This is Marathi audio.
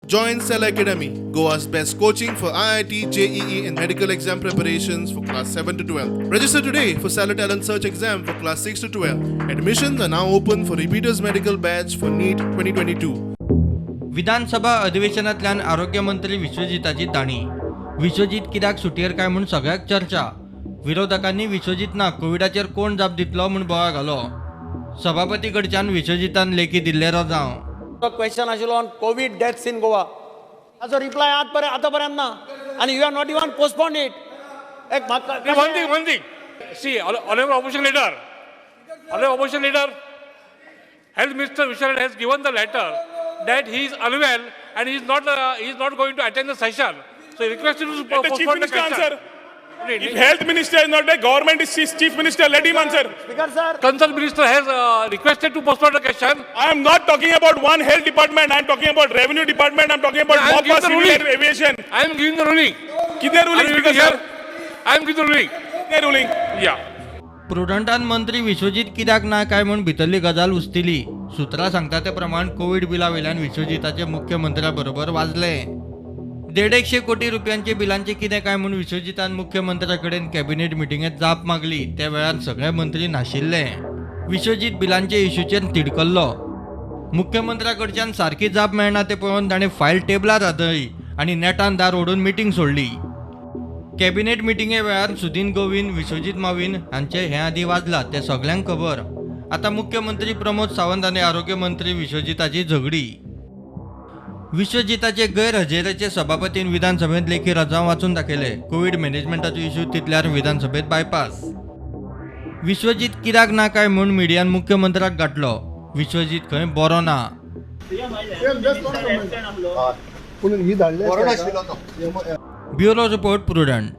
Join Cell Academy, Goa's best coaching for IIT, JEE and medical exam preparations for class 7 to 12. Register today for Cell Talent Search exam for class 6 to 12. Admissions are now open for repeaters medical batch for NEET 2022. विधानसभा अधिवेशनातल्यान आरोग्य मंत्री विश्वजिताची ताणी. विश्वजित कित्याक सुटयेर काय म्हूण सगळ्याक चर्चा. विरोधकांनी विश्वजितना कोविडाचेर कोण जाप दितलो म्हूण बोवाळ घालो. सभापती कडच्यान विश्वजितान लेखी दिल्ले रजाव. क्वेश्चन आशिल्लो on covid deaths in Goa. ताचो रिप्लाय आतापर्यंत ना आणि you are not even postponed it. One thing. See, honorable opposition leader, Health Minister Vishwajit has given the letter that he is unwell and he is not going to attend the session. So he requested to postpone the question. If Health Minister is not there, government is Chief Minister, let him answer. Speaker sir, Concerned Minister has requested to postpone the question. I am not talking about one health department, I am talking about revenue department, I am talking about MOPA, civil aviation. I am giving the ruling. Kidne ruling, Speaker sir? I am giving the ruling. Kidne ruling? Yeah. प्रुडंटान मंत्री विश्वजित कित्याक ना काय म्हूण भितरली गजाल उस्तिली. सुत्रां सांगता ते प्रमाण कोविड बिला वयल्यान विश्वजिताचे मुख्यमंत्र्या बरोबर वाजले. 150 कोटी रुपयांचे बिलांचे कितें काय म्हूण विश्वजितान मुख्यमंत्र्या कडेन कॅबिनेट मिटिंगेत जाप मागली. त्या वेळार सगळे मंत्री नाशिल्ले. विश्वजित बिलांचे इश्यूचेर तिडकल्लो. मुख्यमंत्र्या कडच्यान सारकी जाप मेळना ते पळोवन ताणें फायल टेबलार आदळ्ळी आनी नेटान दार ओडून मिटींग सोडली. कॅबिनेट मिटिंगे वेळार सुदीन गोविंद, विश्वजित माविन हांचे हे आदी वाजला ते सगळ्यांक खबर. आता मुख्यमंत्री प्रमोद सावंत आनी आरोग्य मंत्री विश्वजिताची झगडी. विश्वजिताचे गैरहजेरेचे सभापतीन विधानसभेत लेखी रजाव वाचून दाखयले. कोविड मॅनेजमेंटाचो इश्यू तितल्यार विधानसभेत बायपास. विश्वजित कित्याक ना काय म्हूण मिडियान मुख्यमंत्र्याक गाठलो. विश्वजित खंय बरो ना. Bureau report prudent.